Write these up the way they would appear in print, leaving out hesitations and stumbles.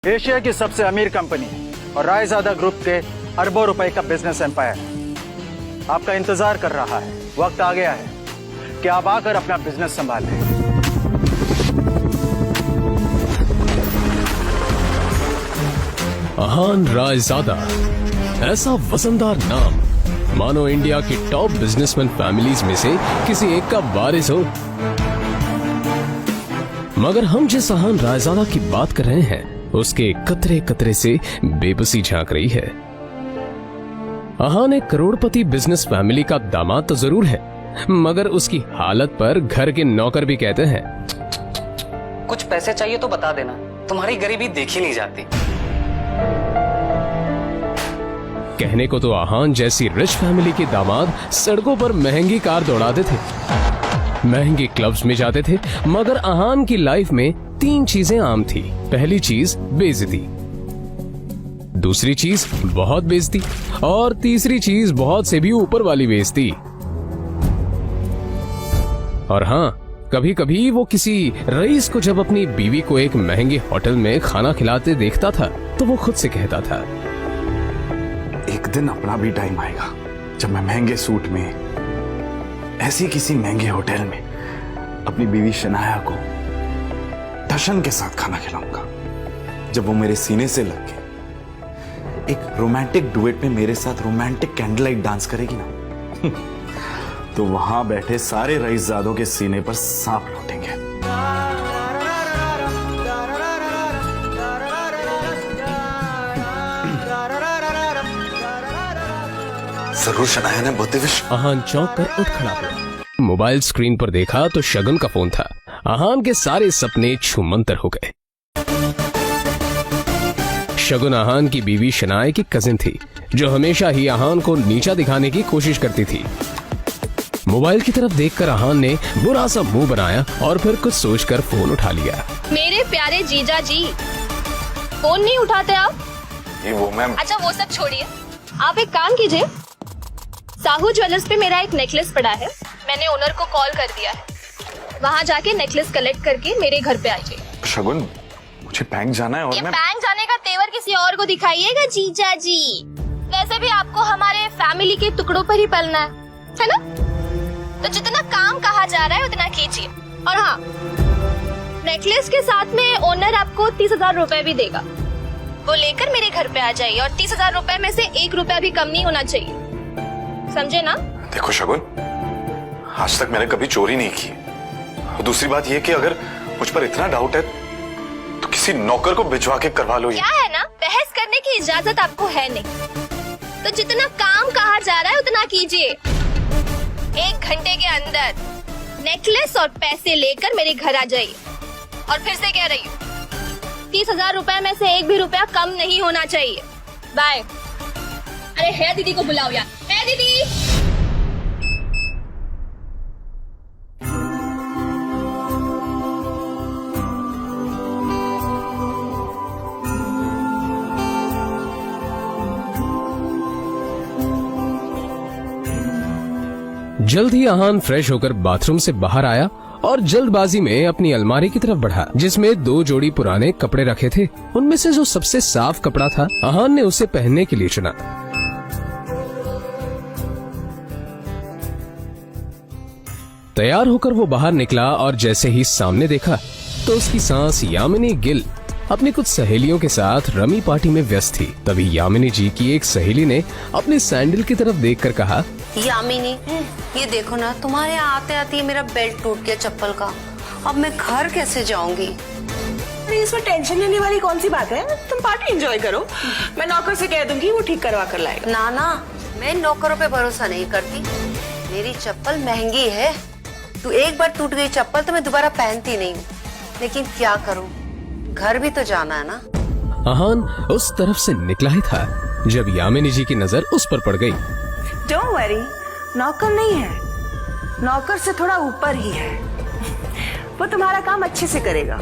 Asia की सबसे अमीर कंपनी और रायजादा ग्रुप के अरबों रुपए का बिजनेस एम्पायर आपका इंतजार कर रहा है। वक्त आ गया है कि आप आकर अपना बिजनेस संभाल लें। अहान रायजादा, ऐसा वजनदार नाम मानो इंडिया की टॉप बिजनेसमैन फैमिलीज में से किसी एक का वारिस हो। मगर हम जिस अहान रायजादा की बात कर रहे हैं उसके कतरे कतरे से बेबसी झांक रही है। अहान एक करोड़पति बिजनेस फैमिली का दामाद तो जरूर है, मगर उसकी हालत पर घर के नौकर भी कहते हैं, कुछ पैसे चाहिए तो बता देना, तुम्हारी गरीबी देखी नहीं जाती। कहने को तो अहान जैसी रिच फैमिली के दामाद सड़कों पर महंगी कार दौड़ाते थे, महंगे क्लब्स में जाते थे, मगर अहान की लाइफ में 3 चीजें आम थी। पहली चीज बेइज्जती, दूसरी चीज बहुत बेइज्जती और तीसरी चीज बहुत से भी ऊपर वाली बेइज्जती। और हाँ, कभी कभी वो किसी रईस को जब अपनी बीवी को एक महंगे होटल में खाना खिलाते देखता था तो वो खुद से कहता था, एक दिन अपना भी टाइम आएगा जब मैं महंगे सूट में ऐसी किसी महंगे होटल में अपनी बीवी शनाया को दर्शन के साथ खाना खिलाऊंगा। जब वो मेरे सीने से लग के एक रोमांटिक डुएट में मेरे साथ रोमांटिक कैंडल लाइट डांस करेगी ना तो वहां बैठे सारे रईसजादों के सीने पर सांप लौटेंगे। जरूर शनाया ने बहुत अहान चौंक कर उठ खड़ा हुआ। मोबाइल स्क्रीन पर देखा तो शगुन का फोन था। अहान के सारे सपने छूमंतर हो गए। शगुन अहान की बीवी शनाया की कजिन थी जो हमेशा ही अहान को नीचा दिखाने की कोशिश करती थी। मोबाइल की तरफ देखकर अहान ने बुरा सा मुंह बनाया और फिर कुछ सोचकर फोन उठा लिया। मेरे प्यारे जीजा जी, फोन नहीं उठाते आप? ये वो मैम। अच्छा वो सब छोड़िए, आप एक काम कीजिए, साहू ज्वेलर्स पे मेरा एक नेकलेस पड़ा है, मैंने ओनर को कॉल कर दिया है, वहाँ जाके नेकलेस कलेक्ट करके मेरे घर पे आइए। शगुन, मुझे बैंक जाना है और ये मैं बैंक जाने का तेवर किसी और को दिखाइएगा जीजा जी। वैसे भी आपको हमारे फैमिली के टुकड़ों पर ही पलना है ना? तो जितना काम कहा जा रहा है उतना कीजिए। और हाँ, नेकलेस के साथ में ओनर आपको 30,000 रुपए भी देगा, वो लेकर मेरे घर पे आ जाइए और 30,000 रुपए में से 1 रुपया भी कम नहीं होना चाहिए, समझे ना? देखो शगुन, आज तक मैंने कभी चोरी नहीं की। और दूसरी बात ये कि अगर मुझ पर इतना डाउट है तो किसी नौकर को भिजवा के करवा लो। क्या है ना, बहस करने की इजाजत आपको है नहीं, तो जितना काम कहा जा रहा है उतना कीजिए। 1 घंटे के अंदर नेकलेस और पैसे लेकर मेरे घर आ जाइए। और फिर से कह रही हूँ, 30,000 रुपए में से 1 भी रुपया कम नहीं होना चाहिए। बाय। अरे है दीदी को बुलाओ यार, है दीदी। जल्द ही अहान फ्रेश होकर बाथरूम से बाहर आया और जल्दबाजी में अपनी अलमारी की तरफ बढ़ा जिसमें 2 जोड़ी पुराने कपड़े रखे थे। उनमें से जो सबसे साफ कपड़ा था अहान ने उसे पहनने के लिए चुना। तैयार होकर वो बाहर निकला और जैसे ही सामने देखा तो उसकी सांस यामिनी गिल अपनी कुछ सहेलियों के साथ रमी पार्टी में व्यस्त थी। तभी यामिनी जी की एक सहेली ने अपने सैंडल की तरफ देखकर कहा, यामिनी, ये देखो ना, तुम्हारे आते आते मेरा बेल्ट टूट गया चप्पल का। अब मैं घर कैसे जाऊंगी? अरे इसमें टेंशन लेने वाली कौन सी बात है? तुम पार्टी एंजॉय करो, मैं नौकर से कह दूंगी, वो ठीक करवा कर लाएगा। ना ना, मैं नौकरों पे भरोसा नहीं करती। मेरी चप्पल महंगी है, तू एक बार टूट गई चप्पल तो मैं दोबारा पहनती नहीं हूँ। लेकिन क्या करूँ, घर भी तो जाना है ना। अहान उस तरफ से निकला ही था जब यामिनी जी की नजर उस पर पड़ गई। डोंट वरी, नौकर नहीं है, नौकर से थोड़ा ऊपर ही है, वो तुम्हारा काम अच्छे से करेगा।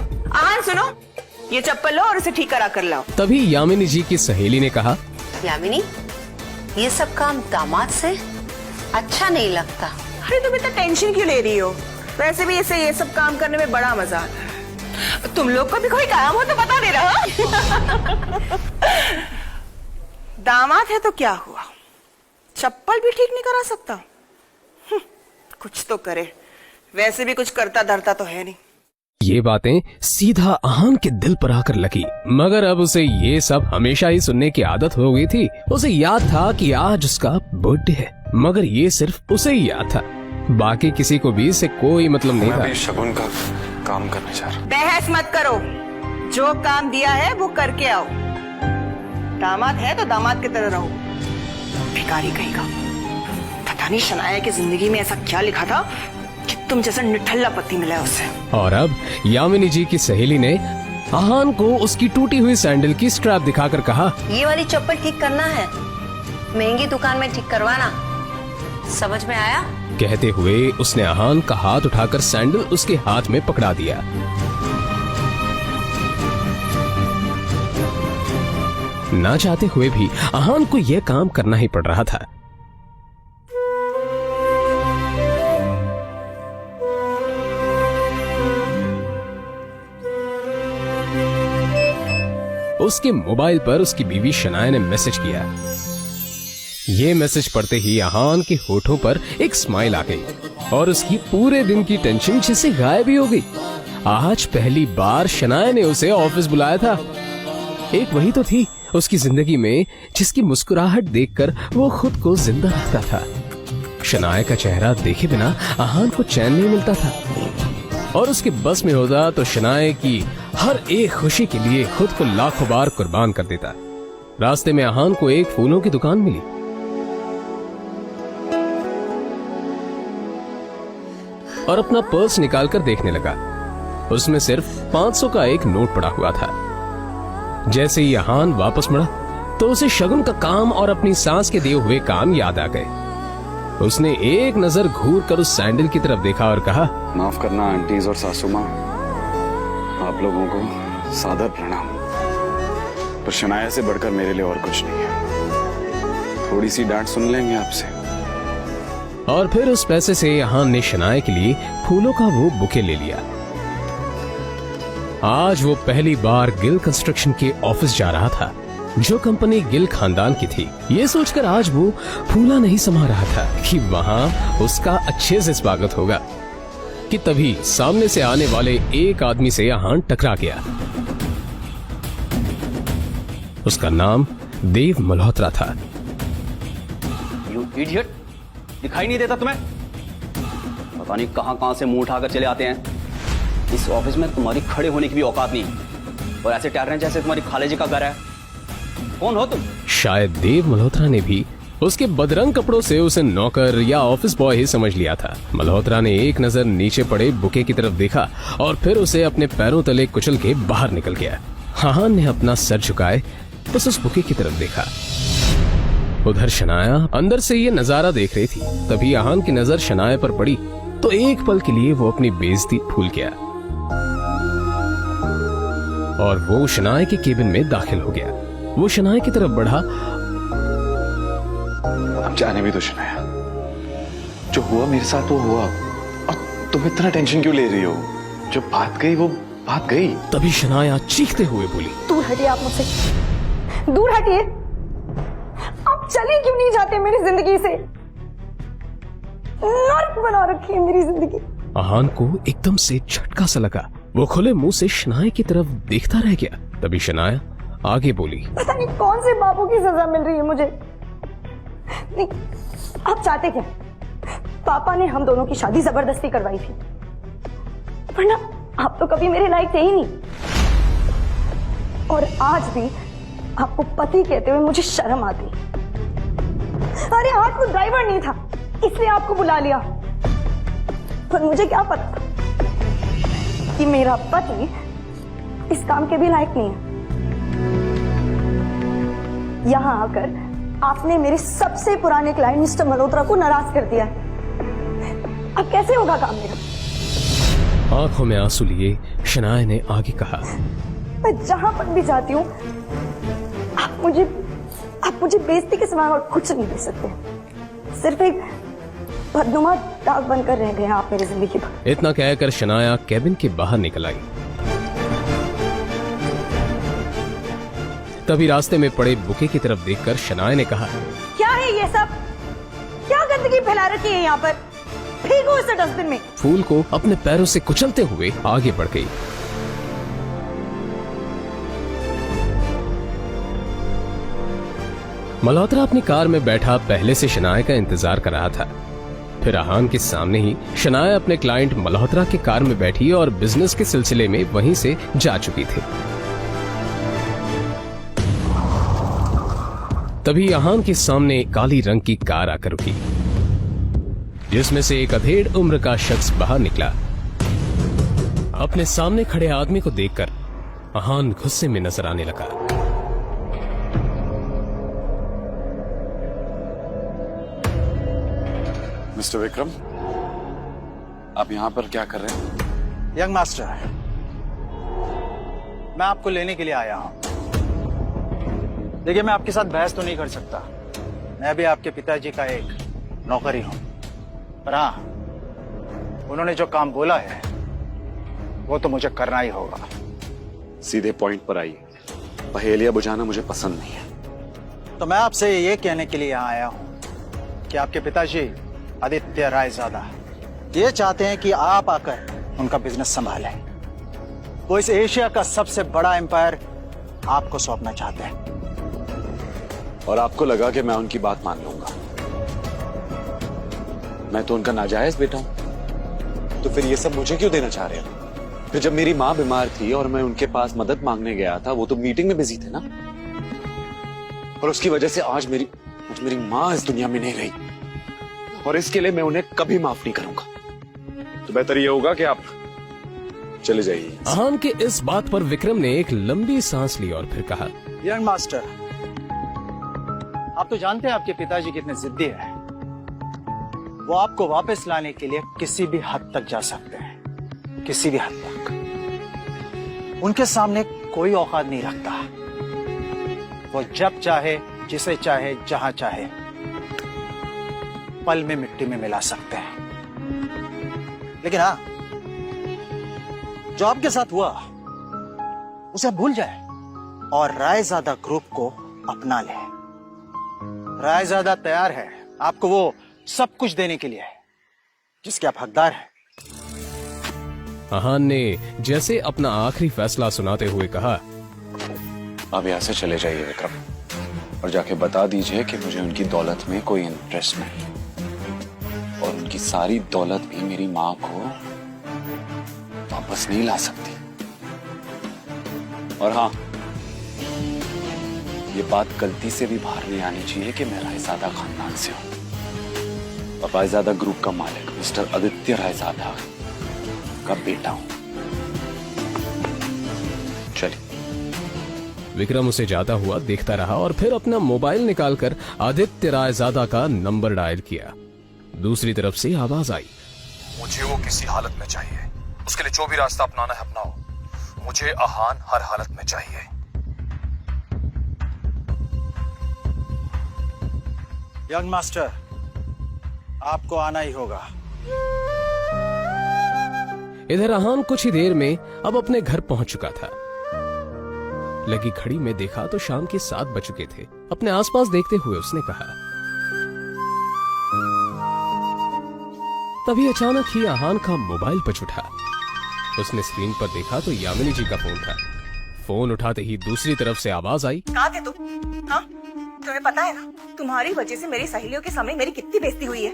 सुनो, ये चप्पल लो और इसे ठीक करा कर लाओ। तभी यामिनी जी की सहेली ने कहा, यामिनी, ये सब काम दामाद से अच्छा नहीं लगता। अरे तुम इतना टेंशन क्यों ले रही हो? वैसे भी इसे ये सब काम करने में बड़ा मजा आता है। तुम लोग को भी कोई काम हो तो बता दे रहा। दामाद है तो क्या हुआ, चप्पल भी ठीक नहीं करा सकता? कुछ तो करे, वैसे भी कुछ करता धरता तो है नहीं। ये बातें सीधा आहान के दिल पर आकर लगी, मगर अब उसे ये सब हमेशा ही सुनने की आदत हो गई थी। उसे याद था कि आज उसका बर्थडे है, मगर ये सिर्फ उसे ही याद था, बाकी किसी को भी इससे कोई मतलब नहीं था। शगुन का काम करने जा रहा। बहस मत करो, जो काम दिया है वो करके आओ। दामाद है तो दामाद की तरह रहो। भिखारी कहेगा, पता नहीं शनाया की जिंदगी में ऐसा क्या लिखा था कि तुम जैसा निठल्ला पति मिला है उसे। और अब यामिनी जी की सहेली ने आहान को उसकी टूटी हुई सैंडल की स्ट्रैप दिखाकर कहा, ये वाली चप्पल ठीक करना है, महंगी दुकान में ठीक करवाना, समझ में आया? कहते हुए उसने आहान का हाथ उठाकर सैंडल उसके हाथ में पकड़ा दिया। ना चाहते हुए भी आहान को यह काम करना ही पड़ रहा था। उसके मोबाइल पर उसकी बीवी शनाया ने मैसेज किया। ये मैसेज पढ़ते ही आहान के होठों पर एक स्माइल आ गई और उसकी पूरे दिन की टेंशन जैसे गायब ही हो गई। आज पहली बार शनाया ने उसे ऑफिस बुलाया था। एक वही तो थी उसकी जिंदगी में जिसकी मुस्कुराहट देखकर वो खुद को जिंदा रखता था। शनाया का चेहरा देखे बिना आहान को चैन नहीं मिलता था, और उसके बस में होता तो शनाया की हर एक खुशी के लिए खुद को लाखों बार कुर्बान कर देता। रास्ते में आहान को एक फूलों की दुकान मिली और अपना पर्स निकालकर देखने लगा। उसमें सिर्फ 500 का एक नोट पड़ा हुआ था। जैसे ही आहान वापस मुड़ा तो उसे शगुन का काम और अपनी सास के दिए हुए काम याद आ गए। उसने एक नजर घूर कर उस सैंडल की तरफ देखा और कहा, माफ करना आंटीज और सासू माँ, आप लोगों को सादर प्रणाम, पर शनाया से बढ़कर मेरे लिए और कुछ नहीं है। थोड़ी सी डांट सुन लेंगे आपसे। और फिर उस पैसे से आहान ने शनाया के लिए फूलों का वो बुके ले लिया। आज वो पहली बार गिल कंस्ट्रक्शन के ऑफिस जा रहा था, जो कंपनी गिल खानदान की थी। ये सोचकर आज वो फूला नहीं समा रहा था कि वहां उसका अच्छे से स्वागत होगा, कि तभी सामने से आने वाले एक आदमी से आहान टकरा गया। उसका नाम देव मल्होत्रा था। यू इडियट, दिखाई नहीं देता तुम्हें? पता नहीं कहां से मुंह उठाकर चले आते हैं। इस ऑफिस में तुम्हारी खड़े होने की भी औकात नहीं, और ऐसे टहर रहे हैं जैसे तुम्हारी खालेजी का घर है। कौन हो तुम? शायद देव मल्होत्रा ने भी उसके बदरंग कपड़ों से उसे नौकर या ऑफिस बॉय ही समझ लिया था। मल्होत्रा ने एक नजर नीचे पड़े बुके की तरफ देखा और फिर उसे अपने पैरों तले कुचल के बाहर निकल गया। आहान ने अपना सर झुकाए बस उस बुके की तरफ देखा। उधर शनाया अंदर से ये नजारा देख रही थी। तभी आहान की नजर शनाया पर पड़ी तो एक पल के लिए वो अपनी बेइज्जती भूल गया और वो शनाया के केबिन में दाखिल हो गया। वो शनाया की तरफ बढ़ा। अब जाने भी तो शनाया, जो हुआ मेरे साथ वो हुआ, और तुम इतना टेंशन क्यों ले रही हो? जो बात गई वो बात गई। तभी शनाया चीखते हुए बोली, दूर हटिए आप मुझसे, दूर हटिए। आप चले क्यों नहीं जाते मेरी जिंदगी से? नर्क बना रखी है मेरी जिंदगी। आहान को एकदम से झटका सा लगा। वो खुले मुंह से शनाया की तरफ देखता रह गया। तभी शनाया आगे बोली, पता नहीं कौन से बाबू की सजा मिल रही है मुझे। नहीं, आप चाहते क्या? पापा ने हम दोनों की शादी जबरदस्ती करवाई थी, वरना आप तो कभी मेरे लायक थे ही नहीं। और आज भी आपको पति कहते हुए मुझे शर्म आती। अरे आज वो ड्राइवर नहीं था इसलिए आपको बुला लिया, पर मुझे क्या पता कि मेरा पति इस काम के भी लायक नहीं है। यहां आकर आपने मेरे सबसे पुराने क्लाइंट मिस्टर मल्होत्रा को नाराज कर दिया है। अब कैसे होगा काम मेरा? आंखों में आंसू लिए शनाया ने आगे कहा, मैं जहां पर भी जाती हूँ आप मुझे बेइज्जती के सिवा और कुछ नहीं दे सकते। सिर्फ एक बदनुमा दाग बनकर रह गए हैं आप मेरी जिंदगी पर। इतना कहकर शनाया केबिन के बाहर निकल आई। तभी रास्ते में पड़े बुके की तरफ देखकर शनाया ने कहा, क्या है ये सब? क्या गंदगी फैला रखी है यहाँ पर? फेंको इसे डस्टबिन में। फूल को अपने पैरों से कुचलते हुए आगे बढ़ गई। मल्होत्रा अपनी कार में बैठा पहले से शनाया का इंतजार कर रहा था। फिर आहान के सामने ही शनाया अपने क्लाइंट मल्होत्रा की कार में बैठी और बिजनेस के सिलसिले में वहीं से जा चुकी थी। तभी आहान के सामने एक काली रंग की कार आकर रुकी, जिसमें से एक अधेड़ उम्र का शख्स बाहर निकला। अपने सामने खड़े आदमी को देखकर आहान गुस्से में नजर आने लगा। मिस्टर विक्रम, आप यहां पर क्या कर रहे हैं? यंग मास्टर, मैं आपको लेने के लिए आया हूं। देखिए, मैं आपके साथ बहस तो नहीं कर सकता। मैं भी आपके पिताजी का एक नौकर ही हूं। पर हाँ, उन्होंने जो काम बोला है वो तो मुझे करना ही होगा। सीधे पॉइंट पर आइए। पहेलियां बुझाना मुझे पसंद नहीं है। तो मैं आपसे ये कहने के लिए यहाँ आया हूं कि आपके पिताजी आदित्य रायजादा ये चाहते हैं कि आप आकर उनका बिजनेस संभालें। वो इस एशिया का सबसे बड़ा एम्पायर आपको सौंपना चाहते हैं। और आपको लगा कि मैं उनकी बात मान लूंगा? मैं तो उनका नाजायज बेटा हूं। तो फिर ये सब मुझे क्यों देना चाह रहे हैं? फिर जब मेरी माँ बीमार थी और मैं उनके पास मदद मांगने गया था, वो तो मीटिंग में बिजी थे ना। और उसकी वजह से आज मेरी माँ इस दुनिया में नहीं रही, और इसके लिए मैं उन्हें कभी माफ नहीं करूंगा। तो बेहतर ये होगा कि आप चले जाइए। आहान के इस बात पर विक्रम ने एक लंबी सांस ली और फिर कहा, यंग मास्टर, आप तो जानते हैं आपके पिताजी कितने जिद्दी हैं। वो आपको वापस लाने के लिए किसी भी हद तक जा सकते हैं, किसी भी हद तक। उनके सामने कोई औकात नहीं रखता। वो जब चाहे, जिसे चाहे, जहां चाहे पल में मिट्टी में मिला सकते हैं। लेकिन हाँ, जो आपके साथ हुआ उसे भूल जाए और रायजादा ग्रुप को अपना ले। रायजादा तैयार है आपको वो सब कुछ देने के लिए जिसके आप हकदार हैं। आहान ने जैसे अपना आखिरी फैसला सुनाते हुए कहा, आप यहां से चले जाइए विक्रम, और जाके बता दीजिए कि मुझे उनकी दौलत में कोई इंटरेस्ट नहीं, और उनकी सारी दौलत भी मेरी माँ को वापस नहीं ला सकती। और हाँ, ये बात गलती से भी बाहर नहीं आनी चाहिए कि मैं रायजादा खानदान से हूं, और रायजादा ग्रुप का मालिक मिस्टर आदित्य रायजादा का बेटा हूं। चलिए। विक्रम उसे जाता हुआ देखता रहा और फिर अपना मोबाइल निकालकर आदित्य रायजादा का नंबर डायल किया। दूसरी तरफ से आवाज आई, मुझे वो किसी हालत में चाहिए। उसके लिए जो भी रास्ता अपनाना है अपनाओ। मुझे आहान हर हालत में चाहिए। यंग मास्टर, आपको आना ही होगा। इधर आहान कुछ ही देर में अब अपने घर पहुंच चुका था। लगी घड़ी में देखा तो शाम के 7 बज चुके थे। अपने आसपास देखते हुए उसने कहा, तभी अचानक ही आहान का मोबाइल बज उठा। उसने स्क्रीन पर देखा तो यामिनी जी का फोन था। फोन उठाते ही दूसरी तरफ से आवाज आई, कहाँ थे तुम? हाँ, तुम्हें पता है ना, तुम्हारी वजह से मेरी सहेलियों के सामने मेरी कितनी बेइज्जती हुई है।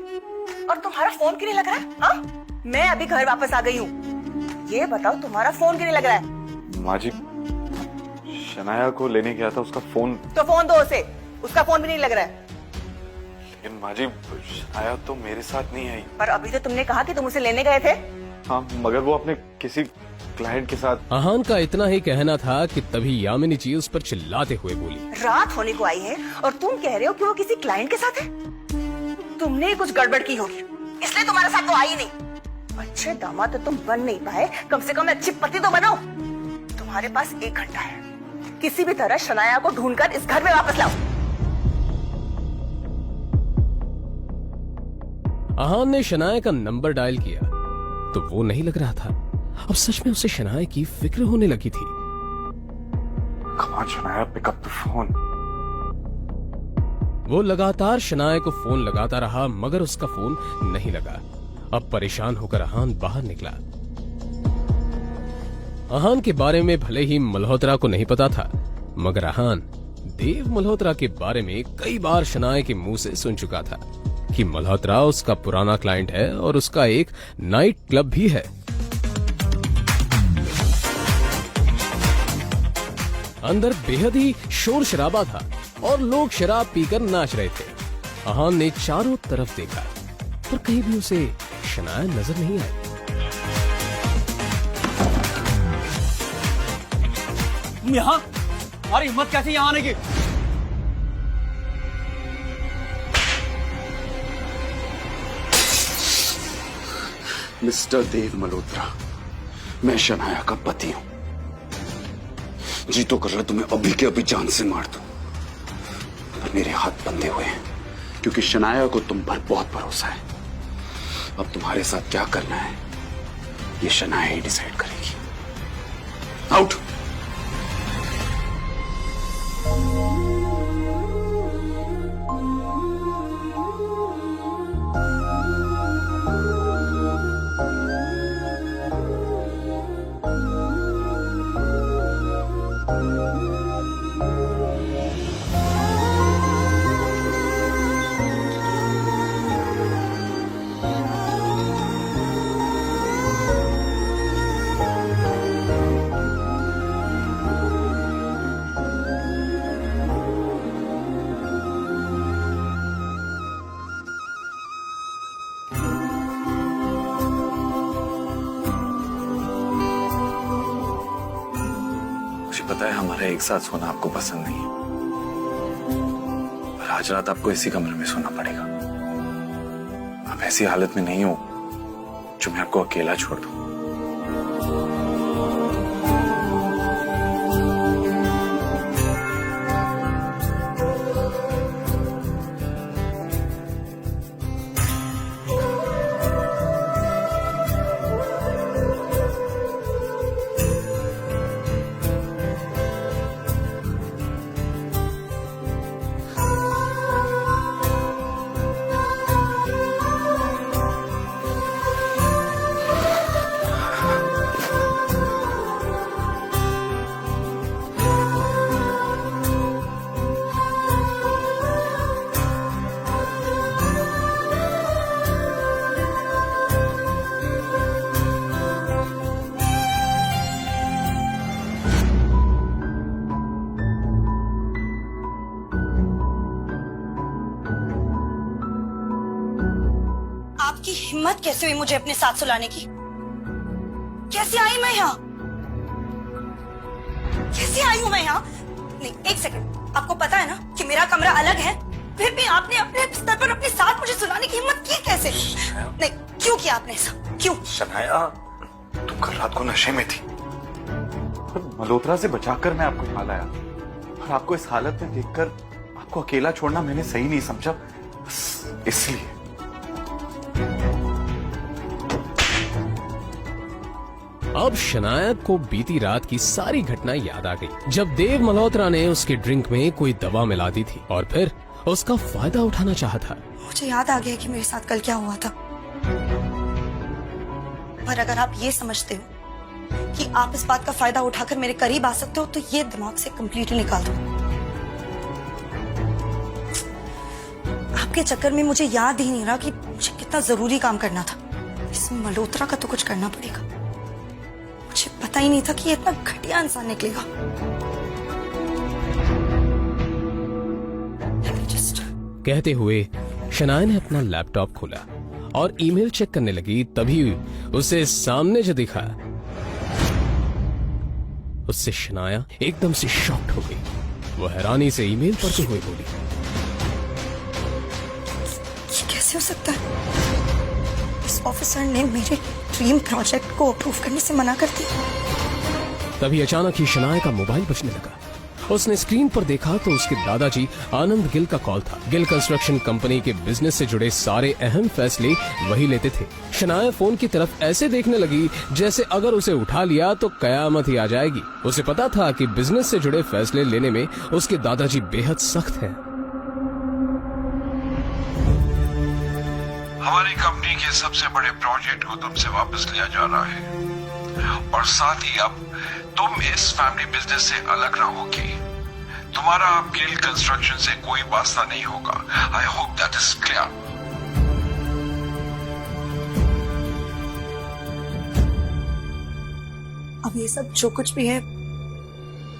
और तुम्हारा फोन क्यों नहीं लग रहा है? हाँ, मैं अभी घर वापस आ गई हूँ। ये बताओ, तुम्हारा फोन क्यों नहीं लग रहा है? माँ जी, शनाया को लेने गया था, उसका फोन। तो फोन दो उसे, उसका फोन भी नहीं लग रहा है। लेकिन माँ जी, शनाया तो मेरे साथ नहीं आई। पर अभी तो तुमने कहा कि तुम उसे लेने गए थे। हाँ, मगर वो अपने किसी क्लाइंट के साथ। आहान का इतना ही कहना था कि तभी यामिनी जी उस पर चिल्लाते हुए बोली, रात होने को आई है और तुम कह रहे हो कि वो किसी क्लाइंट के साथ है। तुमने कुछ गड़बड़ की होगी, इसलिए तुम्हारे साथ तो आई नहीं। अच्छे दामाद तो तुम बन नहीं पाए, कम से कम अच्छी पति तो बनो। तुम्हारे पास 1 घंटा है, किसी भी तरह शनाया को ढूंढकर इस घर में वापस लाओ। आहान ने शनाया का नंबर डायल किया तो वो नहीं लग रहा था। अब सच में उसे शनाया की फिक्र होने लगी थी। कमाल on, Shania, pick up the phone. वो लगातार शनाया को फोन लगाता रहा मगर उसका फोन नहीं लगा। अब परेशान होकर अहान बाहर निकला। अहान के बारे में भले ही मल्होत्रा को नहीं पता था, मगर अहान देव मल्होत्रा के बारे में कई बार शनाया के मुंह से सुन चुका था कि मल्होत्रा उसका पुराना क्लाइंट है और उसका एक नाइट क्लब भी है। अंदर बेहद ही शोर शराबा था और लोग शराब पीकर नाच रहे थे। अहान ने चारों तरफ देखा पर कहीं भी उसे शनाया नजर नहीं आई। यहाँ तुम्हारी हिम्मत कैसे यहाँ आने की? मिस्टर देव मल्होत्रा, मैं शनाया का पति हूं। जी तो कर रहा तुम्हें अभी के अभी जान से मार दूं, पर मेरे हाथ बंधे हुए हैं क्योंकि शनाया को तुम पर बहुत भरोसा है। अब तुम्हारे साथ क्या करना है ये शनाया ही डिसाइड करेगी। आउट। पता है हमारा एक साथ सोना आपको पसंद नहीं है, पर आज रात आपको इसी कमरे में सोना पड़ेगा। आप ऐसी हालत में नहीं हो जो मैं आपको अकेला छोड़ दूं। आपकी हिम्मत कैसे हुई मुझे अपने साथ सुलाने की? कैसे आई मैं यहाँ? कैसे आई हूँ मैं यहाँ? नहीं, एक सेकंड, आपको पता है ना कि मेरा कमरा अलग है, फिर भी आपने अपने स्तर पर अपने साथ मुझे सुलाने की हिम्मत की कैसे? नहीं, क्यों किया आपने ऐसा? क्यों? शनाया, तुम कल रात को नशे में थी, मल्होत्रा से बचाकर मैं आपको यहाँ लाया, और आपको इस हालत में देखकर आपको अकेला छोड़ना मैंने सही नहीं समझा, इसलिए। अब शनाया को बीती रात की सारी घटना याद आ गई जब देव मल्होत्रा ने उसके ड्रिंक में कोई दवा मिला दी थी और फिर उसका फायदा उठाना चाहा था। मुझे याद आ गया कि मेरे साथ कल क्या हुआ था। पर अगर आप ये समझते हो कि आप इस बात का फायदा उठाकर मेरे करीब आ सकते हो तो ये दिमाग से कंप्लीटली निकाल दो। आपके चक्कर में मुझे याद ही नहीं रहा कि मुझे कितना जरूरी काम करना था। इस मल्होत्रा का तो कुछ करना पड़ेगा। मुझे पता ही नहीं था कि ये इतना घटिया इंसान निकलेगा। कहते हुए शनाया ने अपना लैपटॉप खोला और ईमेल चेक करने लगी, तभी उसे सामने जो दिखा उससे शनाया एकदम से शॉक्ड हो गई। वो हैरानी से ईमेल पढ़ते हुए बोली, ये कैसे हो सकता है? इस ऑफिसर ने मेरे ड्रीम प्रोजेक्ट को अप्रूव करने से मना कर दिया। तभी अचानक ही शनाया का मोबाइल बजने लगा उसने स्क्रीन पर देखा तो उसके दादाजी आनंद गिल का कॉल था। गिल कंस्ट्रक्शन कंपनी के बिजनेस से जुड़े सारे अहम फैसले वही लेते थे। शनाया फोन की तरफ ऐसे देखने लगी जैसे अगर उसे उठा लिया तो कयामत ही आ जाएगी। उसे पता था कि बिजनेस से जुड़े फैसले लेने में उसके दादाजी बेहद सख्त हैं। हमारी कंपनी के सबसे बड़े प्रोजेक्ट को तुमसे वापस लिया जा रहा है और साथ ही अब तुम इस फैमिली बिजनेस से अलग रहोगी। तुम्हारा अब गिल कंस्ट्रक्शन से कोई वास्ता नहीं होगा। I hope that is clear. अब ये सब जो कुछ भी है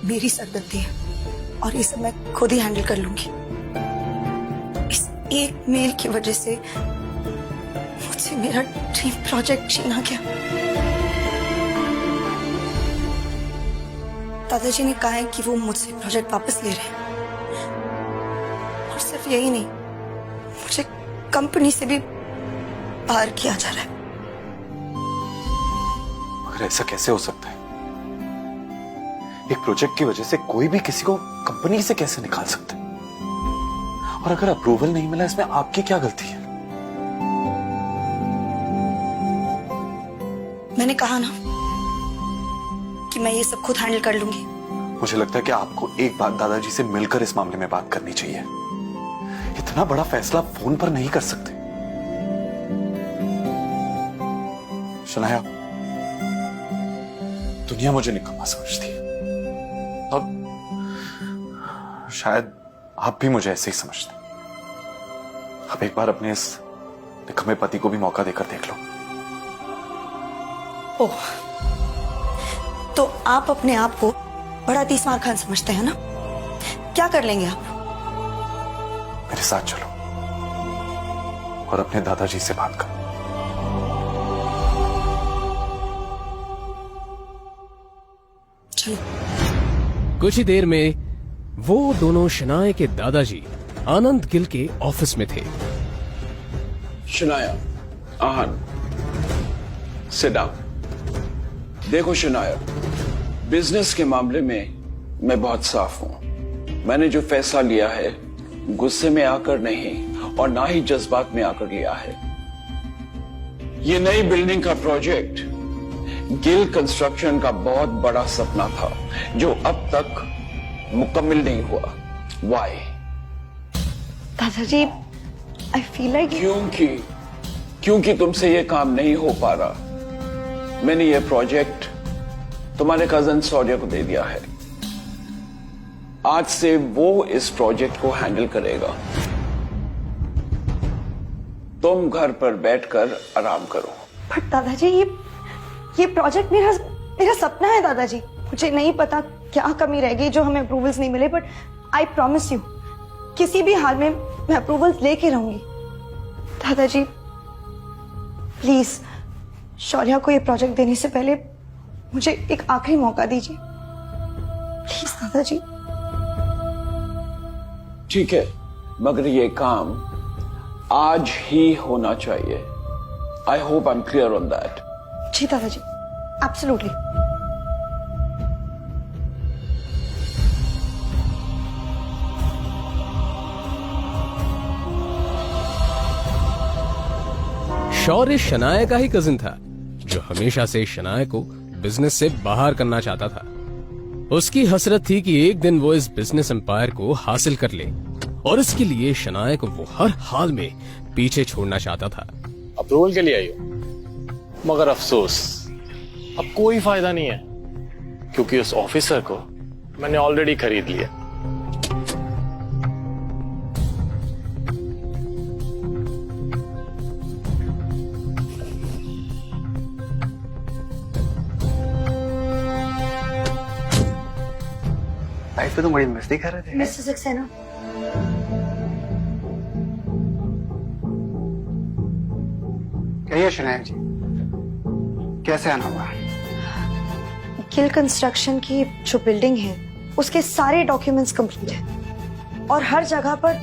मेरी सरदर्दी है और ये सब मैं खुद ही हैंडल कर लूंगी। इस एक मेल की वजह से मुझसे मेरा ड्रीम प्रोजेक्ट छीना गया। दादाजी ने कहा है कि वो मुझसे प्रोजेक्ट वापस ले रहे हैं और सिर्फ यही नहीं, मुझे कंपनी से भी बाहर किया जा रहा है। मगर ऐसा कैसे हो सकता है? एक प्रोजेक्ट की वजह से कोई भी किसी को कंपनी से कैसे निकाल सकता है? और अगर अप्रूवल नहीं मिला, इसमें आपकी क्या गलती है? मैंने कहा ना कि मैं ये सब खुद हैंडल कर लूंगी। मुझे लगता है कि आपको एक बार दादाजी से मिलकर इस मामले में बात करनी चाहिए। इतना बड़ा फैसला फोन पर नहीं कर सकते। शनाया, दुनिया मुझे निकम्मा समझती है, अब शायद आप भी मुझे ऐसे ही समझते। अब एक बार अपने इस निकम्मे पति को भी मौका देकर देख लो। ओह, तो आप अपने आप को बड़ा तीसमार खान समझते हैं ना? क्या कर लेंगे आप? मेरे साथ चलो और अपने दादाजी से बात करो। चलो। कुछ ही देर में वो दोनों शनाया के दादाजी आनंद गिल के ऑफिस में थे। Shanaya, Aahan, sit down. देखो शनाया, बिजनेस के मामले में मैं बहुत साफ हूं। मैंने जो फैसला लिया है गुस्से में आकर नहीं और ना ही जज्बात में आकर लिया है। ये नई बिल्डिंग का प्रोजेक्ट गिल कंस्ट्रक्शन का बहुत बड़ा सपना था जो अब तक मुकम्मल नहीं हुआ। वाई? दादाजी, आई फील लाइक क्योंकि तुमसे ये काम नहीं हो पा रहा। मैंने ये प्रोजेक्ट तुम्हारे कजन शौर्य को दे दिया है। आज से वो इस प्रोजेक्ट को हैंडल करेगा। तुम घर पर बैठकर आराम करो। पर दादाजी, ये प्रोजेक्ट मेरा सपना है दादाजी। मुझे नहीं पता क्या कमी रह गई जो हमें अप्रूवल्स नहीं मिले, बट आई प्रॉमिस यू किसी भी हाल में मैं अप्रूवल्स लेके रहूंगी। दादाजी प्लीज शौर्या को ये प्रोजेक्ट देने से पहले मुझे एक आखिरी मौका दीजिए प्लीज दादाजी। ठीक है, मगर ये काम आज ही होना चाहिए। I hope I am clear on that. जी दादाजी, एब्सोल्युटली। शौर्य शनाया का ही कजिन था जो हमेशा से शनाया को बिजनेस से बाहर करना चाहता था। उसकी हसरत थी कि एक दिन वो इस बिजनेस एम्पायर को हासिल कर ले और इसके लिए शनाया को वो हर हाल में पीछे छोड़ना चाहता था। अप्रूवल के लिए आई हो, मगर अफसोस अब कोई फायदा नहीं है क्योंकि उस ऑफिसर को मैंने ऑलरेडी खरीद लिया। लाइफ पे तो बड़ी मस्ती कर रहे थे। मिस्टर सक्सेना, कहिए शनाया जी, कैसे आना हुआ? गिल कंस्ट्रक्शन की जो बिल्डिंग है उसके सारे डॉक्यूमेंट्स कंप्लीट है और हर जगह पर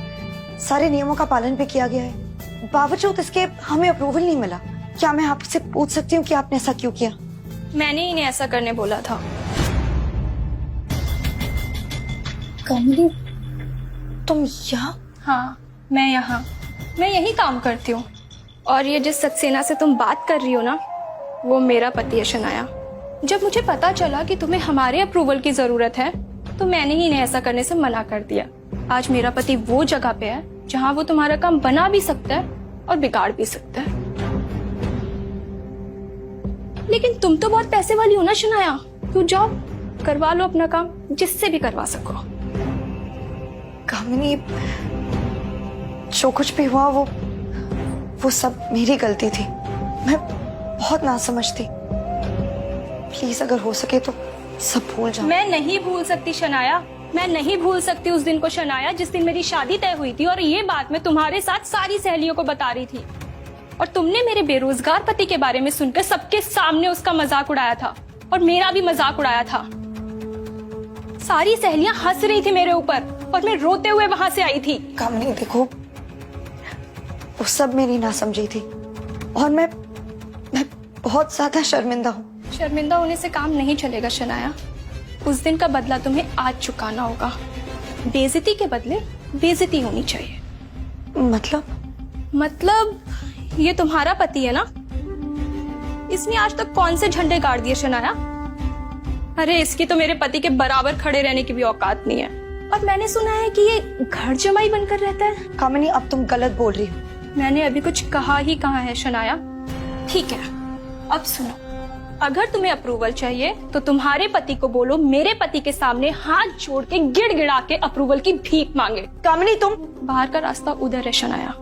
सारे नियमों का पालन भी किया गया है। बावजूद इसके हमें अप्रूवल नहीं मिला। क्या मैं आपसे पूछ सकती हूँ कि आपने ऐसा क्यों किया? मैंने इन्हें ऐसा करने बोला था। कमली, तुम यहाँ? हाँ, मैं यहाँ, मैं यही काम करती हूँ। और ये जिस सक्सेना से तुम बात कर रही हो ना, वो मेरा पति है शनाया। जब मुझे पता चला कि तुम्हें हमारे अप्रूवल की जरूरत है, तो मैंने ही इन्हें ऐसा करने से मना कर दिया। आज मेरा पति वो जगह पे है जहाँ वो तुम्हारा काम बना भी सकता है और बिगाड़ भी सकता है। लेकिन तुम तो बहुत पैसे वाली हो ना शनाया, क्यों जाओ करवा लो अपना काम, जिससे भी करवा सको। कामिनी, जो कुछ भी हुआ वो सब मेरी गलती थी। मैं बहुत नासमझ थी। प्लीज अगर हो सके तो सब भूल जाओ। मैं नहीं भूल सकती शनाया, मैं नहीं भूल सकती उस दिन को शनाया, जिस दिन मेरी शादी तय हुई थी और ये बात मैं तुम्हारे साथ सारी सहेलियों को बता रही थी। और तुमने मेरे बेरोजगार पति के बारे में सुनकर सबके सामने उसका मजाक उड़ाया था और मेरा भी मजाक उड़ाया था। सारी सहेलियां हंस रही थी मेरे ऊपर और मैं रोते हुए वहां से आई थी। कामिनी देखो, वो सब मेरी नासमझी थी और मैं बहुत ज्यादा शर्मिंदा हूँ। शर्मिंदा होने से काम नहीं चलेगा शनाया। उस दिन का बदला तुम्हें आज चुकाना होगा। बेइज्जती के बदले बेइज्जती होनी चाहिए। मतलब ये तुम्हारा पति है ना, इसने आज तक कौन से झंडे गाड़ दिए शनाया? अरे इसकी तो मेरे पति के बराबर खड़े रहने की भी औकात नहीं है। और मैंने सुना है कि ये घर जमाई बनकर रहता है। कामिनी, अब तुम गलत बोल रही हो। मैंने अभी कुछ कहा ही कहा है शनाया। ठीक है, अब सुनो, अगर तुम्हें अप्रूवल चाहिए तो तुम्हारे पति को बोलो मेरे पति के सामने हाथ जोड़ के गिड़गिड़ा के अप्रूवल की भीख मांगे। कामिनी, तुम बाहर का रास्ता उधर है शनाया।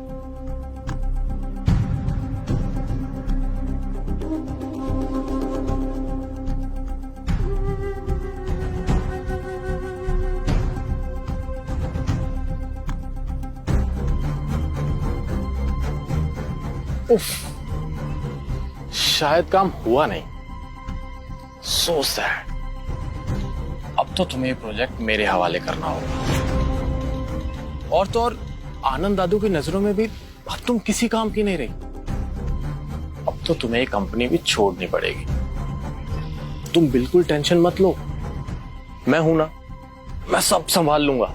उफ, शायद काम हुआ नहीं। So sad. अब तो तुम्हें ये प्रोजेक्ट मेरे हवाले करना होगा। और तो और आनंद दादू की नजरों में भी अब तुम किसी काम की नहीं रही। अब तो तुम्हें ये कंपनी भी छोड़नी पड़ेगी। तुम बिल्कुल टेंशन मत लो, मैं हूं ना, मैं सब संभाल लूंगा।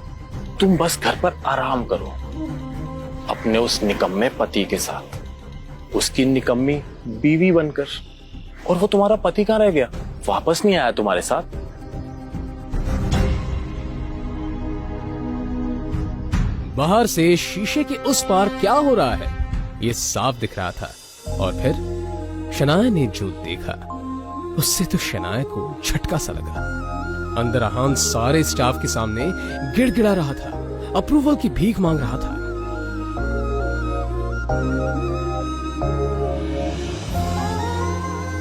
तुम बस घर पर आराम करो अपने उस निकम्मे पति के साथ, उसकी निकम्मी बीवी बनकर। और वो तुम्हारा पति कहाँ रह गया? वापस नहीं आया तुम्हारे साथ? बाहर से शीशे के उस पार क्या हो रहा है ये साफ दिख रहा था। और फिर शनाया ने जो देखा उससे तो शनाया को झटका सा लगा। अंदर अहान सारे स्टाफ के सामने गिड़गिड़ा रहा था, अप्रूवल की भीख मांग रहा था।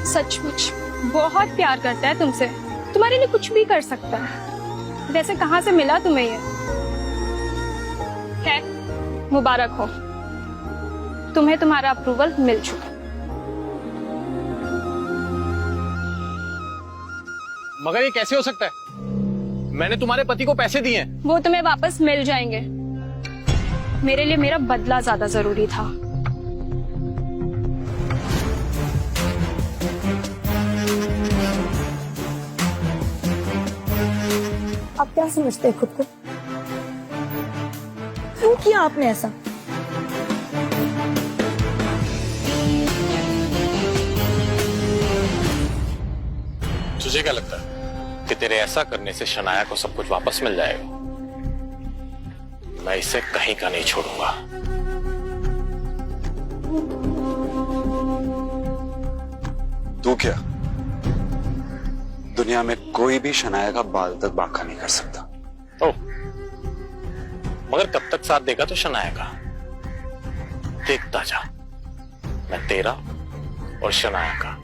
सचमुच बहुत प्यार करता है तुमसे, तुम्हारे लिए कुछ भी कर सकता है। वैसे कहाँ से मिला तुम्हें ये? है, मुबारक हो, तुम्हें तुम्हारा अप्रूवल मिल चुका। मगर ये कैसे हो सकता है? मैंने तुम्हारे पति को पैसे दिए हैं। वो तुम्हें वापस मिल जाएंगे। मेरे लिए मेरा बदला ज्यादा जरूरी था। आप क्या समझते हैं खुद को? क्यों किया आपने ऐसा? तुझे क्या लगता है कि तेरे ऐसा करने से शनाया को सब कुछ वापस मिल जाएगा? मैं इसे कहीं का नहीं छोड़ूंगा। तू क्या? दुनिया में कोई भी शनाया का बाल तक बांका नहीं कर सकता। ओह, मगर कब तक साथ देगा तो शनाया का? देखता जा, मैं तेरा और शनाया का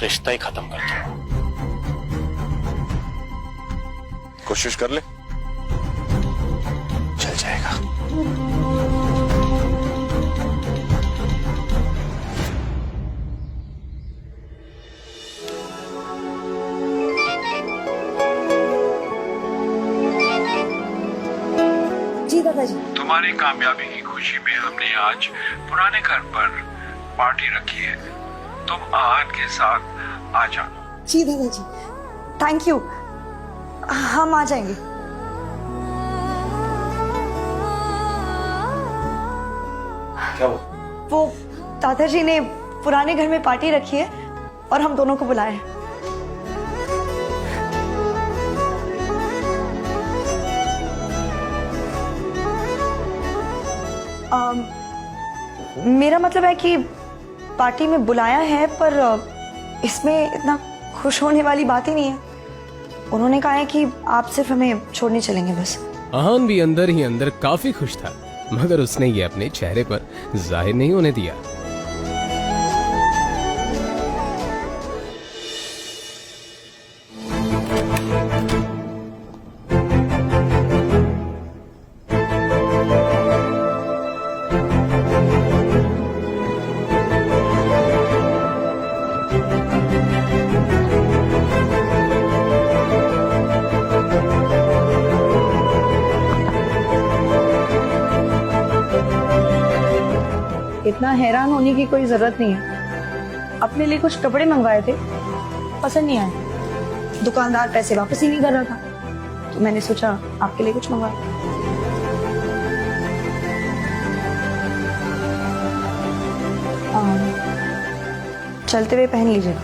रिश्ता ही खत्म कर दूंगा। कोशिश कर ले, चल जाएगा। जी दादाजी। तुम्हारी कामयाबी की खुशी में हमने आज पुराने घर पर पार्टी रखी है। तुम आहान के साथ आ जाना। जी दादाजी, थैंक यू। हम आ जाएंगे। क्या वो दादाजी ने पुराने घर में पार्टी रखी है और हम दोनों को बुलाया है। मेरा मतलब है कि पार्टी में बुलाया है, पर इसमें इतना खुश होने वाली बात ही नहीं है। उन्होंने कहा है कि आप सिर्फ हमें छोड़ने चलेंगे बस। आहान भी अंदर ही अंदर काफी खुश था, मगर उसने ये अपने चेहरे पर जाहिर नहीं होने दिया। इतना हैरान होने की कोई जरूरत नहीं है। अपने लिए कुछ कपड़े मंगवाए थे, पसंद नहीं आए। दुकानदार पैसे वापस ही नहीं कर रहा था, तो मैंने सोचा आपके लिए कुछ मंगवाया। चलते हुए पहन लीजिएगा।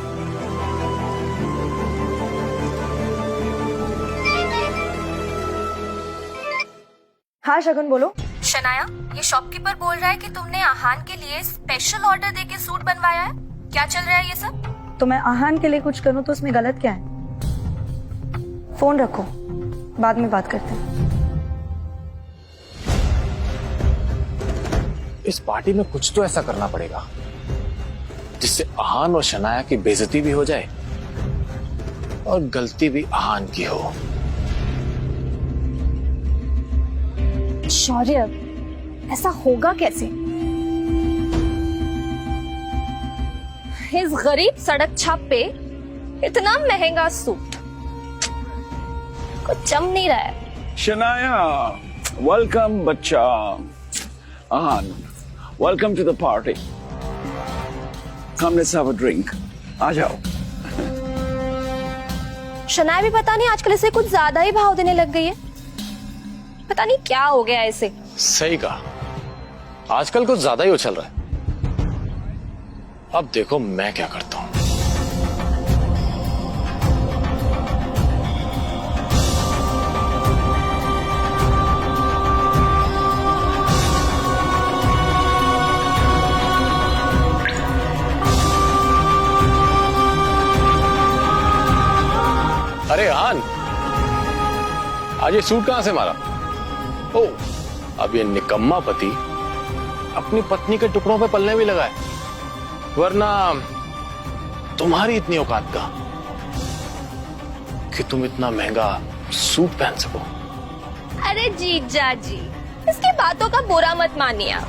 हाँ शगुन बोलो। शनाया, ये शॉपकीपर बोल रहा है कि तुमने आहान के लिए स्पेशल ऑर्डर देके सूट बनवाया है। क्या चल रहा है ये सब? तो मैं आहान के लिए कुछ करूं तो उसमें गलत क्या है? फोन रखो, बाद में बात करते हैं। इस पार्टी में कुछ तो ऐसा करना पड़ेगा जिससे आहान और शनाया की बेइज्जती भी हो जाए और गलती भी आहान की हो। शौर्य, ऐसा होगा कैसे? इस गरीब सड़क छाप पे इतना महंगा सूट कुछ जम नहीं रहा है। शनाया, वेलकम बच्चा। Aahan, welcome to the party. Come let's have a drink. आ जाओ। शनाया भी पता नहीं आजकल इसे कुछ ज्यादा ही भाव देने लग गई है। पता नहीं क्या हो गया इसे। सही कहा, आजकल कुछ ज्यादा ही उछल रहा है। अब देखो मैं क्या करता हूं। अरे आहान, आज ये सूट कहां से मारा? ओ, अब ये निकम्मा पति अपनी पत्नी के टुकड़ों पे पलने भी लगा है, वरना तुम्हारी इतनी औकात का कि तुम इतना महंगा सूट पहन सको। अरे जीजा जी, इसकी बातों का बुरा मत मानिए आप।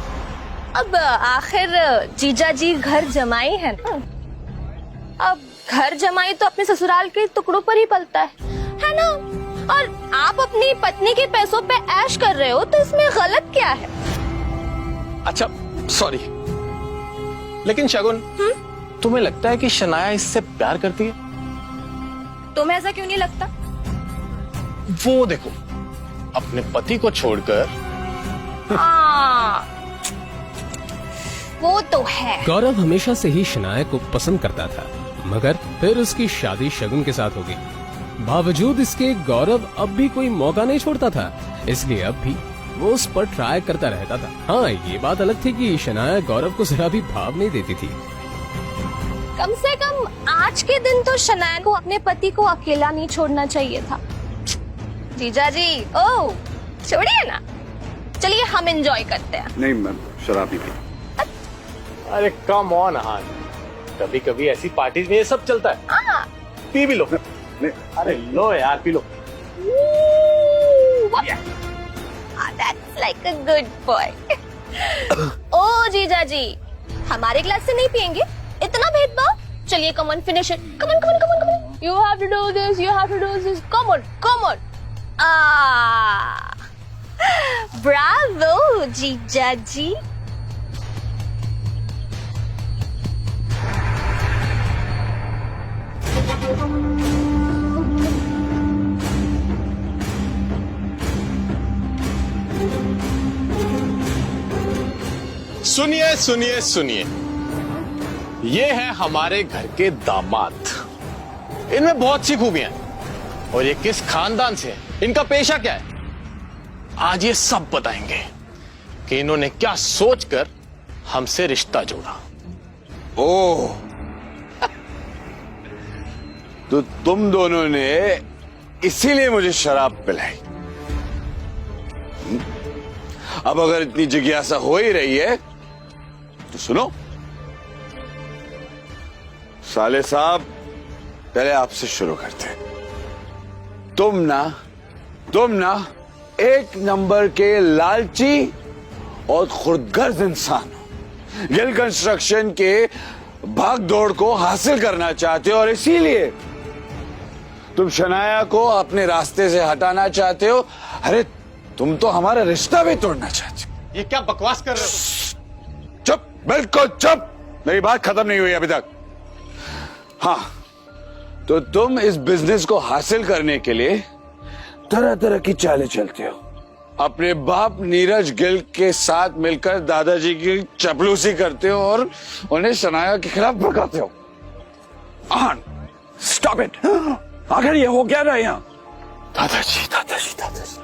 अब आखिर जीजा जी घर जमाई है ना। अब घर जमाई तो अपने ससुराल के टुकड़ों पर ही पलता है ना? और आप अपनी पत्नी के पैसों पे ऐश कर रहे हो, तो इसमें गलत क्या है? अच्छा सॉरी, लेकिन शगुन, तुम्हें लगता है कि शनाया इससे प्यार करती है? तुम्हें ऐसा क्यों नहीं लगता? वो देखो, अपने पति को छोड़कर। हाँ, वो तो है। गौरव हमेशा से ही शनाया को पसंद करता था, मगर फिर उसकी शादी शगुन के साथ हो गई। बावजूद इसके गौरव अब भी कोई मौका नहीं छोड़ता था, इसलिए अब भी वो उस पर ट्राई करता रहता था। हाँ, ये बात अलग थी कि शनाया गौरव को जरा भी भाव नहीं देती थी। कम से कम आज के दिन तो शनाया को अपने पति को अकेला नहीं छोड़ना चाहिए था। जीजा जी, ओ छोड़िए ना, चलिए हम एंजॉय करते हैं। नहीं मैम, शराब नहीं पी। अरे कम ऑन आहान, कभी कभी ऐसी पार्टीज में ये सब चलता है। पी भी लो। अरे लो यार, P low. That's like a good boy. ओ जीजा जी, हमारे ग्लास से नहीं पियेंगे? इतना भेदभाव? चलिए, come on, finish it. Come on, come on, come on, come on. You have to do this. You have to do this. Come on, come on. Bravo, जीजा जी. सुनिए सुनिए सुनिए, ये है हमारे घर के दामाद। इनमें बहुत सी खूबियां हैं और ये किस खानदान से है, इनका पेशा क्या है, आज ये सब बताएंगे कि इन्होंने क्या सोचकर हमसे रिश्ता जोड़ा। ओह, तो तुम दोनों ने इसीलिए मुझे शराब पिलाई। अब अगर इतनी जिज्ञासा हो ही रही है तो सुनो। साले साहब, पहले आपसे शुरू करते हैं। तुम ना एक नंबर के लालची और खुदगर्ज इंसान हो। गिल कंस्ट्रक्शन के भाग दौड़ को हासिल करना चाहते हो और इसीलिए तुम शनाया को अपने रास्ते से हटाना चाहते हो। अरे तुम तो हमारा रिश्ता भी तोड़ना चाहते हो। ये क्या बकवास कर रहे हो? चुप, बिल्कुल चुप, मेरी बात खत्म नहीं हुई अभी तक। हाँ, तो तुम इस बिजनेस को हासिल करने के लिए तरह तरह की चालें चलते हो। अपने बाप नीरज गिल के साथ मिलकर दादाजी की चपलूसी करते हो और उन्हें शनाया के खिलाफ भड़काते हो। Stop it. आखिर ये हो क्या रहा है यहाँ? दादाजी दादाजी दादाजी,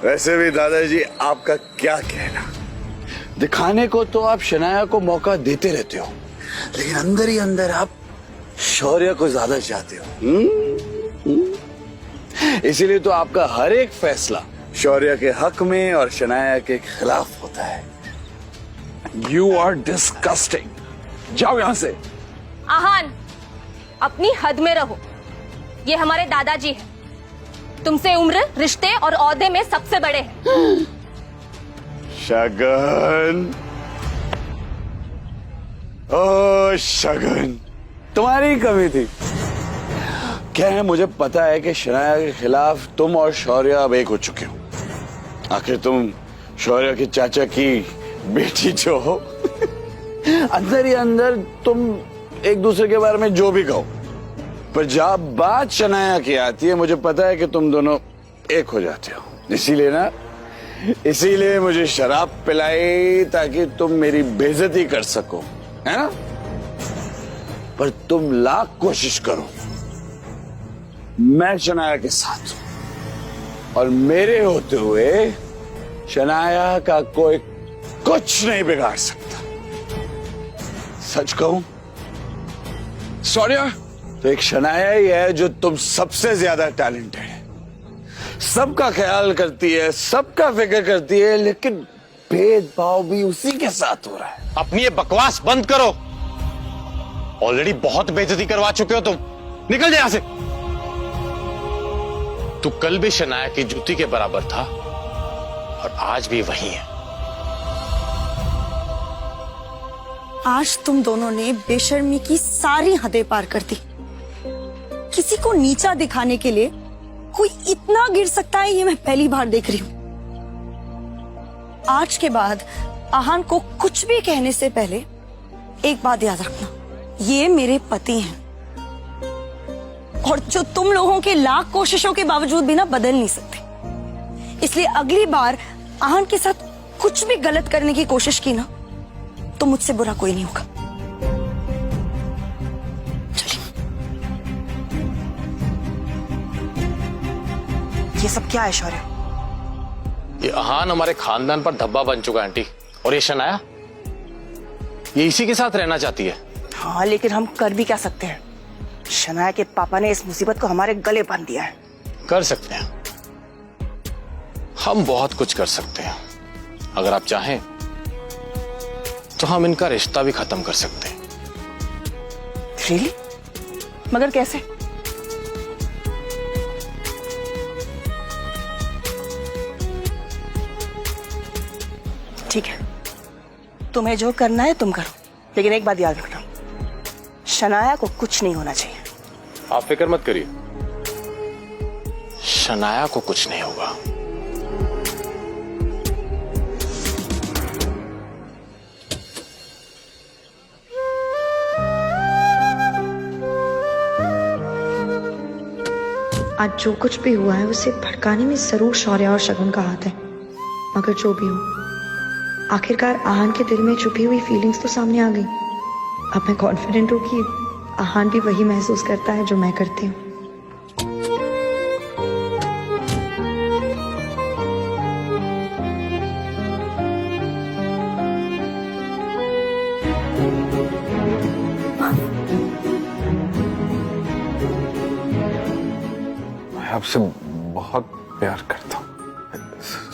वैसे भी दादाजी आपका क्या कहना। दिखाने को तो आप शनाया को मौका देते रहते हो, लेकिन अंदर ही अंदर आप शौर्य को ज्यादा चाहते हो। इसीलिए तो आपका हर एक फैसला शौर्य के हक में और शनाया के खिलाफ होता है। You are disgusting. जाओ यहां से। आहान, अपनी हद में रहो। ये हमारे दादाजी हैं। तुमसे उम्र, रिश्ते और ओहदे में सबसे बड़े हैं। शगन, ओ शगन, तुम्हारी कमी थी। क्या है, मुझे पता है कि शनाया के खिलाफ तुम और शौर्य अब एक हो चुके हो। आखिर तुम शौर्य के चाचा की बेटी जो हो। अंदर ही अंदर तुम एक दूसरे के बारे में जो भी कहो, पर जब बात शनाया की आती है मुझे पता है कि तुम दोनों एक हो जाते हो। इसीलिए मुझे शराब पिलाई ताकि तुम मेरी बेइज्जती कर सको, है ना? पर तुम लाख कोशिश करो, मैं शनाया के साथ हूं और मेरे होते हुए शनाया का कोई कुछ नहीं बिगाड़ सकता। सच कहूं, शौर्य, तो एक शनाया ही है जो तुम सबसे ज्यादा टैलेंटेड है, सबका ख्याल करती है, सबका फिक्र करती है, लेकिन भेदभाव भी उसी के साथ हो रहा है। अपनी ये बकवास बंद करो। ऑलरेडी बहुत बेइज्जती करवा चुके हो तुम। निकल जाए यहां से। तू कल भी शनाया की जूती के बराबर था और आज भी वही है। आज तुम दोनों ने बेशर्मी की सारी हदें पार कर दी। किसी को नीचा दिखाने के लिए कोई इतना गिर सकता है, ये मैं पहली बार देख रही हूं। आज के बाद आहान को कुछ भी कहने से पहले एक बात याद रखना, ये मेरे पति हैं और जो तुम लोगों के लाख कोशिशों के बावजूद भी ना बदल नहीं सकते। इसलिए अगली बार आहान के साथ कुछ भी गलत करने की कोशिश की ना तो मुझसे बुरा कोई नहीं होगा। चलिए। ये सब क्या है शौर्य? ये आहान हमारे खानदान पर धब्बा बन चुका है आंटी, और ये शनाया ये इसी के साथ रहना चाहती है। हाँ, लेकिन हम कर भी क्या सकते हैं? शनाया के पापा ने इस मुसीबत को हमारे गले बांध दिया है। कर सकते हैं, हम बहुत कुछ कर सकते हैं। अगर आप चाहें तो हम इनका रिश्ता भी खत्म कर सकते हैं। रियली? मगर कैसे? ठीक है, तुम्हें जो करना है तुम करो, लेकिन एक बात याद रखना, शनाया को कुछ नहीं होना चाहिए। आप फिक्र मत करिए, शनाया को कुछ नहीं होगा। आज जो कुछ भी हुआ है उसे भड़काने में जरूर शौर्य और शगुन का हाथ है। मगर जो भी हो, आखिरकार आहान के दिल में छुपी हुई फीलिंग्स तो सामने आ गई। अब मैं कॉन्फिडेंट हूँ कि आहान भी वही महसूस करता है जो मैं करती हूँ। मैं आपसे बहुत प्यार करता हूँ।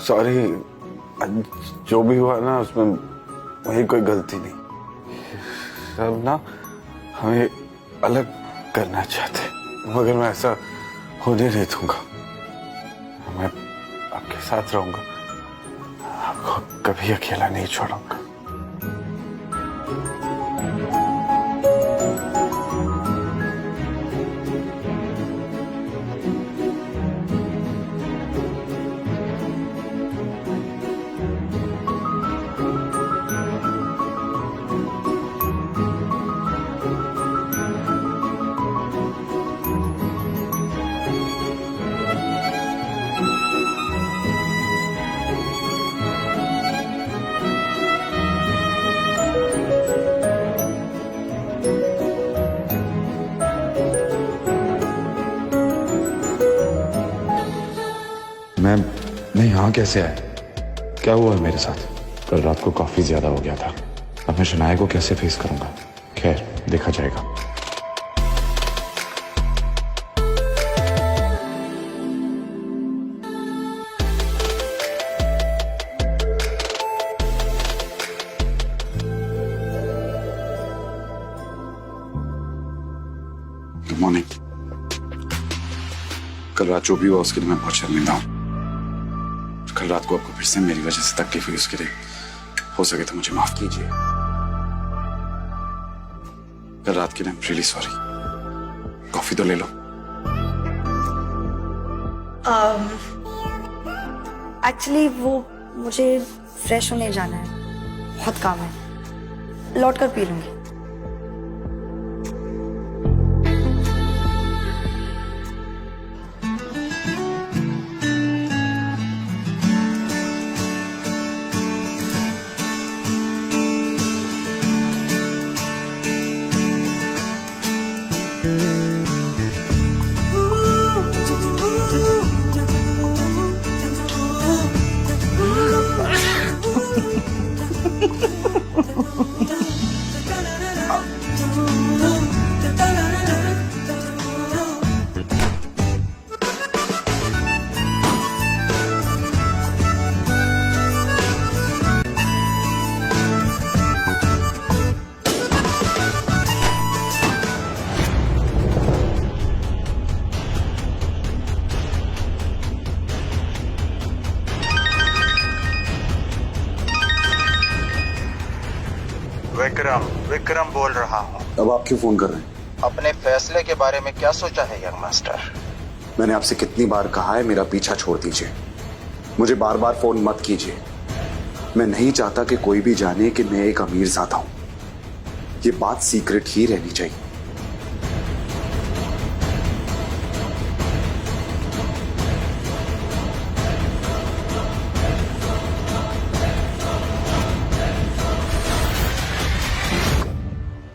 सॉरी, जो भी हुआ ना उसमें मेरी कोई गलती नहीं। सब ना हमें अलग करना चाहते, मगर मैं ऐसा होने नहीं दूंगा। मैं आपके साथ रहूंगा, आपको कभी अकेला नहीं छोड़ूंगा। मैं यहाँ कैसे आया? क्या हुआ है मेरे साथ? कल रात को काफी ज्यादा हो गया था। अब मैं शनाया को कैसे फेस करूंगा? खैर, देखा जाएगा। Good morning. कल रात जो भी हुआ उसके लिए मैं बहुत शर्मिंदा हूँ। कल रात को आपको फिर से मेरी वजह से तकलीफ हुई, उसके लिए हो सके तो मुझे माफ कीजिए। कल रात के लिए I am really sorry. Coffee तो ले लो। एक्चुअली वो मुझे फ्रेश होने जाना है, बहुत काम है, लौट कर पी लूंगी। विक्रम बोल रहा हूँ। अब आप क्यों फोन कर रहे हैं? अपने फैसले के बारे में क्या सोचा है यंग मास्टर? मैंने आपसे कितनी बार कहा है मेरा पीछा छोड़ दीजिए, मुझे बार बार फोन मत कीजिए। मैं नहीं चाहता कि कोई भी जाने कि मैं एक अमीर ज़ादा हूं। ये बात सीक्रेट ही रहनी चाहिए।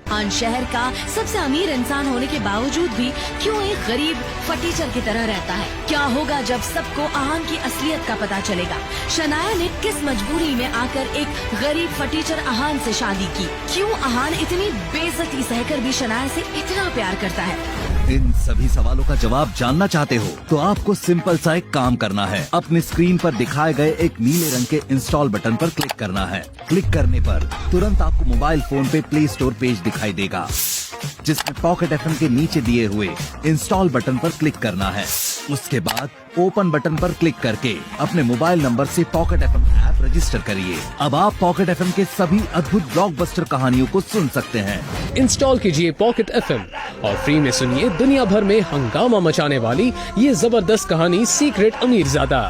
आहान शहर का सबसे अमीर इंसान होने के बावजूद भी क्यों एक गरीब फटीचर की तरह रहता है? क्या होगा जब सबको आहान की असलियत का पता चलेगा? शनाया ने किस मजबूरी में आकर एक गरीब फटीचर आहान से शादी की? क्यों आहान इतनी बेइज्जती सहकर भी शनाया से इतना प्यार करता है? इन सभी सवालों का जवाब जानना चाहते हो तो आपको सिंपल सा एक काम करना है। अपने स्क्रीन पर दिखाए गए एक नीले रंग के इंस्टॉल बटन पर क्लिक करना है। क्लिक करने पर तुरंत आपको मोबाइल फोन पे प्ले स्टोर पेज दिखाई देगा, जिसमें पॉकेट एफएम के नीचे दिए हुए इंस्टॉल बटन पर क्लिक करना है। उसके बाद ओपन बटन पर क्लिक करके अपने मोबाइल नंबर से पॉकेट एफएम ऐप रजिस्टर करिए। अब आप पॉकेट एफएम के सभी अद्भुत ब्लॉकबस्टर कहानियों को सुन सकते हैं। इंस्टॉल कीजिए पॉकेट एफएम और फ्री में सुनिए दुनिया भर में हंगामा मचाने वाली ये जबरदस्त कहानी सीक्रेट अमीरजादा।